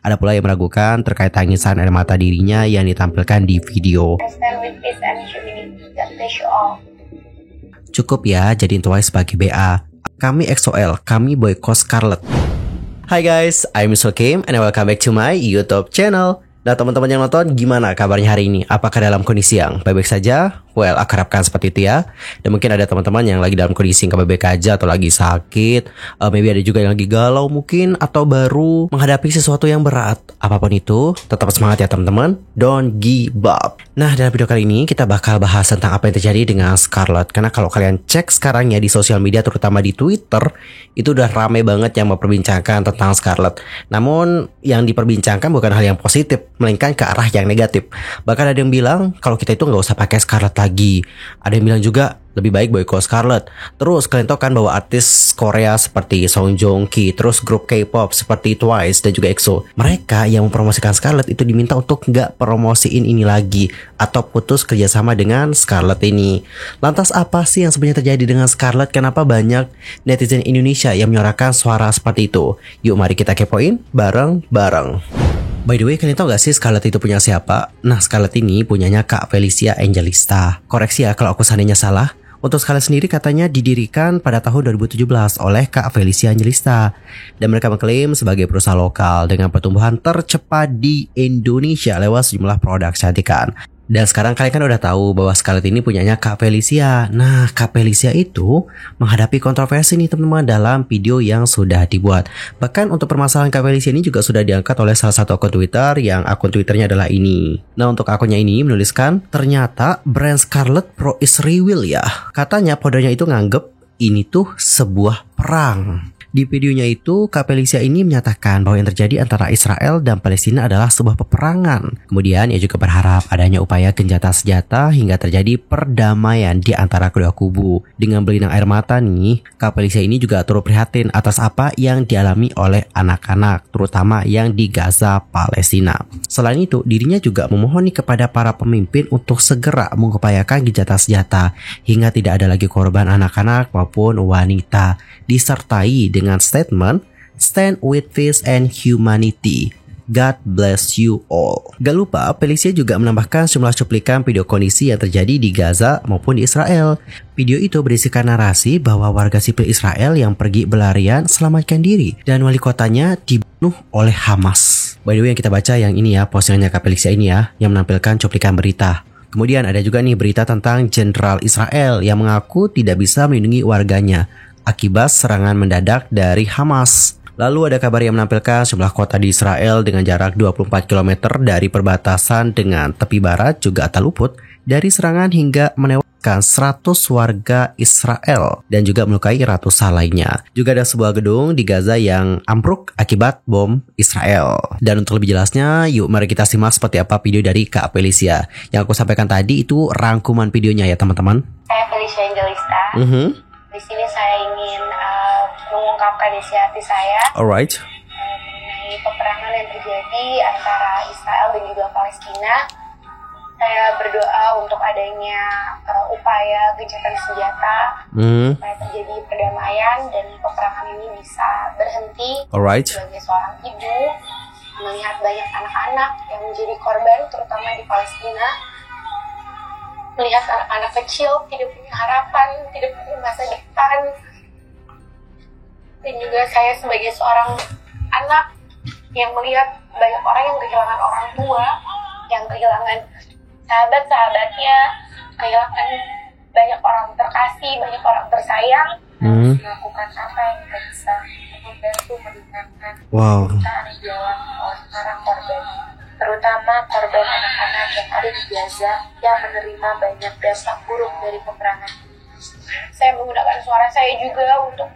Ada pula yang meragukan terkait tangisan air mata dirinya yang ditampilkan di video. Cukup ya jadiin Twice sebagai BA. Kami EXO-L, kami boykot Scarlett. Hai guys, I'm Mr. Kim and welcome back to my YouTube channel. Nah teman-teman yang nonton, gimana kabarnya hari ini? Apakah dalam kondisi yang baik-baik saja? Well, aku harapkan seperti itu ya. Dan mungkin ada teman-teman yang lagi dalam kondisi yang baik-baik aja atau lagi sakit. Maybe ada juga yang lagi galau mungkin, atau baru menghadapi sesuatu yang berat. Apapun itu, tetap semangat ya teman-teman. Don't give up. Nah dalam video kali ini kita bakal bahas tentang apa yang terjadi dengan Scarlett. Karena kalau kalian cek sekarang ya di sosial media, terutama di Twitter, itu udah rame banget yang memperbincangkan tentang Scarlett. Namun yang diperbincangkan bukan hal yang positif, melainkan ke arah yang negatif. Bahkan ada yang bilang kalau kita itu nggak usah pakai Scarlett lagi. Ada yang bilang juga lebih baik boykot Scarlett. Terus kalian tahu kan bahwa artis Korea seperti Song Joong Ki, terus grup K-pop seperti Twice dan juga EXO, mereka yang mempromosikan Scarlett itu diminta untuk nggak promosiin ini lagi atau putus kerjasama dengan Scarlett ini. Lantas apa sih yang sebenarnya terjadi dengan Scarlett? Kenapa banyak netizen Indonesia yang menyuarakan suara seperti itu? Yuk mari kita kepoin bareng-bareng. By the way, kalian tahu gak sih Scarlett itu punya siapa? Nah, Scarlett ini punyanya Kak Felicia Angelista. Koreksi ya kalau aku seandainya salah. Untuk Scarlett sendiri katanya didirikan pada tahun 2017 oleh Kak Felicia Angelista. Dan mereka mengklaim sebagai perusahaan lokal dengan pertumbuhan tercepat di Indonesia lewat sejumlah produk kecantikan. Dan sekarang kalian kan udah tahu bahwa Scarlett ini punyanya Kak Felicia. Nah, Kak Felicia itu menghadapi kontroversi nih teman-teman dalam video yang sudah dibuat. Bahkan untuk permasalahan Kak Felicia ini juga sudah diangkat oleh salah satu akun Twitter yang akun Twitternya adalah ini. Nah, untuk akunnya ini menuliskan, ternyata brand Scarlett pro Israel ya. Katanya podanya itu nganggep ini tuh sebuah perang. Di videonya itu, Kak Felicia ini menyatakan bahwa yang terjadi antara Israel dan Palestina adalah sebuah peperangan. Kemudian ia juga berharap adanya upaya gencatan senjata hingga terjadi perdamaian di antara kedua kubu. Dengan berlinang air mata nih, Kak Felicia ini juga turut prihatin atas apa yang dialami oleh anak-anak, terutama yang di Gaza, Palestina. Selain itu, dirinya juga memohon nih kepada para pemimpin untuk segera mengupayakan gencatan senjata hingga tidak ada lagi korban anak-anak maupun wanita, disertai dengan statement "Stand with peace and humanity. God bless you all." Gak lupa, Felicia juga menambahkan sejumlah cuplikan video kondisi yang terjadi di Gaza maupun di Israel. Video itu berisikan narasi bahwa warga sipil Israel yang pergi berlarian selamatkan diri dan wali kotanya dibunuh oleh Hamas. By the way, yang kita baca yang ini ya, postingannya Kak Felicia ini ya, yang menampilkan cuplikan berita. Kemudian ada juga nih berita tentang Jenderal Israel yang mengaku tidak bisa melindungi warganya akibat serangan mendadak dari Hamas. Lalu ada kabar yang menampilkan sebelah kota di Israel dengan jarak 24 km dari perbatasan dengan tepi barat juga tak luput dari serangan hingga menewaskan 100 warga Israel dan juga melukai ratusan lainnya. Juga ada sebuah gedung di Gaza yang ambruk akibat bom Israel. Dan untuk lebih jelasnya, yuk mari kita simak seperti apa video dari Kak Felicia. Yang aku sampaikan tadi itu rangkuman videonya ya teman-teman. Saya Felicia Angelista. Di sini saya ingin mengungkapkan isi hati saya Alright. mengenai peperangan yang terjadi antara Israel dan juga Palestina. Saya berdoa untuk adanya upaya gencatan senjata supaya terjadi perdamaian dan peperangan ini bisa berhenti. Alright. Sebagai seorang ibu melihat banyak anak-anak yang menjadi korban terutama di Palestina. Melihat anak-anak kecil tidak punya harapan, tidak punya masa depan. Dan juga saya sebagai seorang anak yang melihat banyak orang yang kehilangan orang tua, yang kehilangan sahabat-sahabatnya, kehilangan banyak orang terkasih, banyak orang tersayang. Melakukan apa yang kita bisa membantu meringankan penderitaan yang dialami oleh para korban, terutama korban anak-anak yang ada di Gaza yang menerima banyak dampak buruk dari peperangan. Saya menggunakan suara saya juga untuk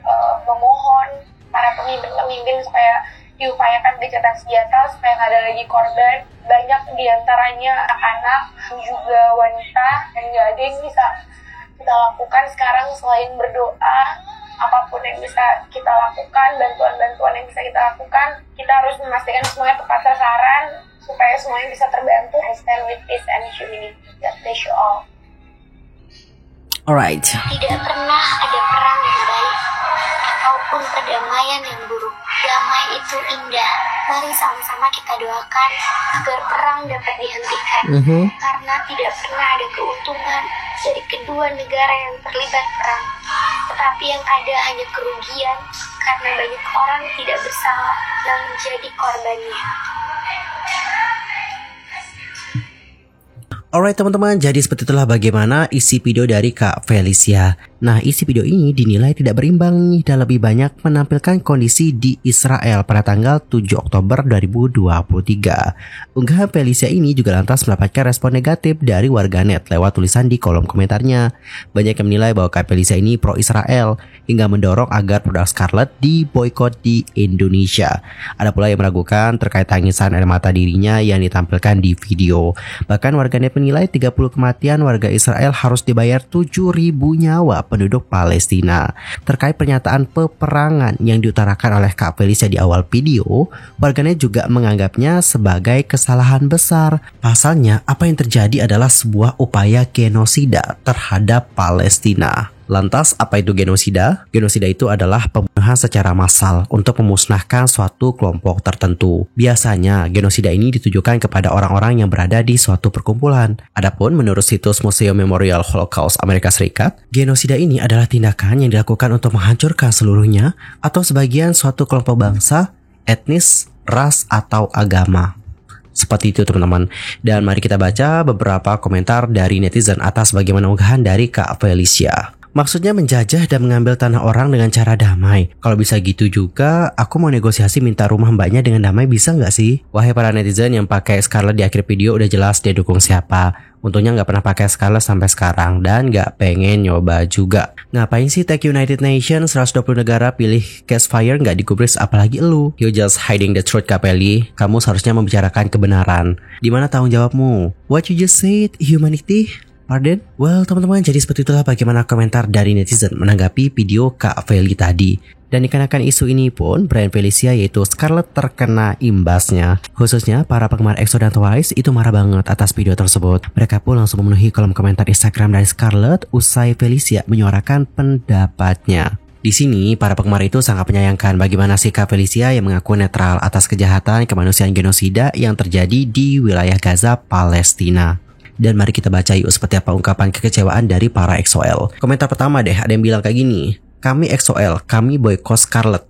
memohon para pemimpin-pemimpin supaya diupayakan gencatan senjata supaya nggak ada lagi korban. Banyak diantaranya anak-anak juga wanita dan nggak ada yang bisa kita lakukan sekarang selain berdoa. Apapun yang bisa kita lakukan, bantuan-bantuan yang bisa kita lakukan, kita harus memastikan semuanya tepat sasaran supaya semuanya bisa terbantu. I stand with peace and humanity. God bless you all. Alright. Tidak pernah ada perang yang baik ataupun perdamaian yang buruk. damai itu indah. Mari sama-sama kita doakan agar perang dapat dihentikan. Karena tidak pernah ada keuntungan dari kedua negara yang terlibat perang. Tetapi yang ada hanya kerugian karena banyak orang tidak bersalah yang menjadi korbannya. Alright teman-teman, jadi seperti itulah bagaimana isi video dari Kak Felicia. Nah, isi video ini dinilai tidak berimbang nih dan lebih banyak menampilkan kondisi di Israel pada tanggal 7 Oktober 2023. Unggahan Felicia ini juga lantas mendapatkan respon negatif dari warganet lewat tulisan di kolom komentarnya. Banyak yang menilai bahwa Kak Felicia ini pro-Israel hingga mendorong agar produk Scarlett diboikot di Indonesia. Ada pula yang meragukan terkait tangisan air mata dirinya yang ditampilkan di video. Bahkan warganet menilai 30 kematian warga Israel harus dibayar 7.000 nyawa penduduk Palestina. Terkait pernyataan peperangan yang diutarakan oleh Kak Felicia di awal video, warganet juga menganggapnya sebagai kesalahan besar. Pasalnya, apa yang terjadi adalah sebuah upaya genosida terhadap Palestina. Lantas, apa itu genosida? Genosida itu adalah pembunuhan secara massal untuk memusnahkan suatu kelompok tertentu. Biasanya, genosida ini ditujukan kepada orang-orang yang berada di suatu perkumpulan. Adapun menurut situs Museum Memorial Holocaust Amerika Serikat, genosida ini adalah tindakan yang dilakukan untuk menghancurkan seluruhnya atau sebagian suatu kelompok bangsa, etnis, ras, atau agama. Seperti itu teman-teman. Dan mari kita baca beberapa komentar dari netizen atas bagaimana unggahan dari Kak Felicia. Maksudnya menjajah dan mengambil tanah orang dengan cara damai. Kalau bisa gitu juga, aku mau negosiasi minta rumah mbaknya dengan damai, bisa nggak sih? Wahai para netizen yang pakai Scarlett di akhir video, udah jelas dia dukung siapa. Untungnya nggak pernah pakai Scarlett sampai sekarang dan nggak pengen nyoba juga. Ngapain sih tag United Nations 120 negara pilih Ceasefire nggak digubris, apalagi elu? You just hiding the truth, Kapeli. Kamu seharusnya membicarakan kebenaran. Dimana tanggung jawabmu? What you just said, humanity? Pardon? Well, teman-teman, jadi seperti itulah bagaimana komentar dari netizen menanggapi video Kak Feli tadi. Dan dikarenakan isu ini pun, brand Felicia yaitu Scarlett terkena imbasnya. Khususnya para penggemar EXO dan TWICE itu marah banget atas video tersebut. Mereka pun langsung memenuhi kolom komentar Instagram dari Scarlett usai Felicia menyuarakan pendapatnya. Di sini, para penggemar itu sangat menyayangkan bagaimana sikap Felicia yang mengaku netral atas kejahatan kemanusiaan genosida yang terjadi di wilayah Gaza, Palestina. Dan mari kita baca yuk seperti apa ungkapan kekecewaan dari para EXO-L. Komentar pertama deh, ada yang bilang kayak gini. Kami EXO-L, kami boykot Scarlett.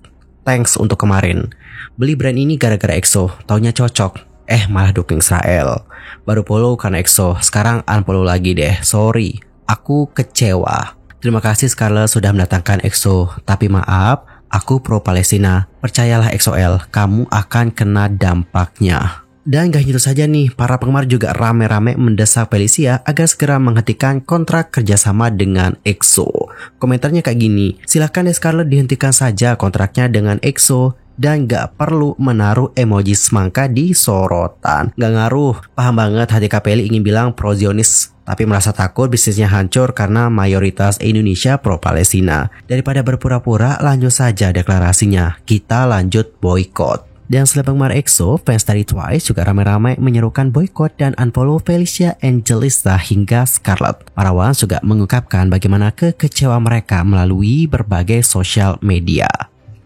Thanks untuk kemarin. Beli brand ini gara-gara EXO, taunya cocok. Malah dukung Israel. Baru follow karena EXO, sekarang unfollow lagi deh. Sorry, aku kecewa. Terima kasih Scarlett sudah mendatangkan EXO. Tapi maaf, aku pro Palestina. Percayalah EXO-L, kamu akan kena dampaknya. Dan gak gitu saja nih, para penggemar juga rame-rame mendesak Felicia agar segera menghentikan kontrak kerjasama dengan EXO. Komentarnya kayak gini, silahkan Scarlett dihentikan saja kontraknya dengan EXO dan gak perlu menaruh emoji semangka di sorotan. Gak ngaruh, paham banget hati Kapeli ingin bilang pro-Zionis, tapi merasa takut bisnisnya hancur karena mayoritas Indonesia pro-Palestina. Daripada berpura-pura, lanjut saja deklarasinya, kita lanjut boykot. Dan selain penggemar EXO, fans dari TWICE juga ramai-ramai menyerukan boykot dan unfollow Felicia, Angelista hingga Scarlett. Para fans juga mengungkapkan bagaimana kekecewaan mereka melalui berbagai sosial media.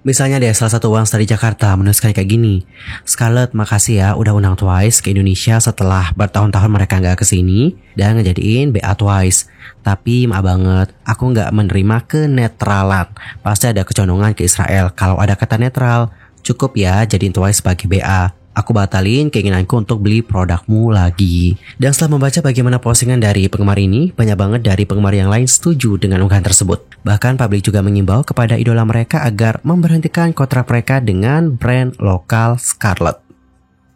Misalnya deh, salah satu fans dari Jakarta menuliskan kayak gini. Scarlett, makasih ya udah undang TWICE ke Indonesia setelah bertahun-tahun mereka nggak kesini dan ngejadiin BA TWICE. Tapi maaf banget, aku nggak menerima kenetralan. Pasti ada kecondongan ke Israel kalau ada kata netral. Cukup ya jadiin TWICE sebagai BA. Aku batalin keinginanku untuk beli produkmu lagi. Dan setelah membaca bagaimana postingan dari penggemar ini, banyak banget dari penggemar yang lain setuju dengan unggahan tersebut. Bahkan publik juga mengimbau kepada idola mereka agar memberhentikan kontrak mereka dengan brand lokal Scarlett.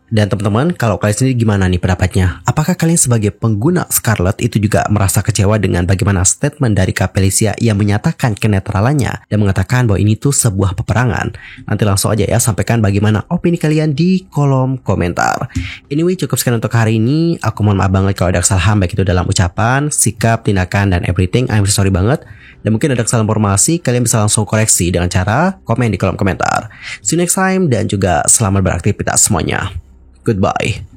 Dan teman-teman, kalau kalian sendiri gimana nih pendapatnya? Apakah kalian sebagai pengguna Scarlett itu juga merasa kecewa dengan bagaimana statement dari Kak Felicia yang menyatakan kenetralannya dan mengatakan bahwa ini tuh sebuah peperangan? Nanti langsung aja ya sampaikan bagaimana opini kalian di kolom komentar. Anyway, cukup sekian untuk hari ini. Aku mohon maaf banget kalau ada kesalahan baik itu dalam ucapan, sikap, tindakan, dan everything. I'm sorry banget. Dan mungkin ada kesalahan informasi, kalian bisa langsung koreksi dengan cara komen di kolom komentar. See you next time dan juga selamat beraktivitas semuanya. Goodbye.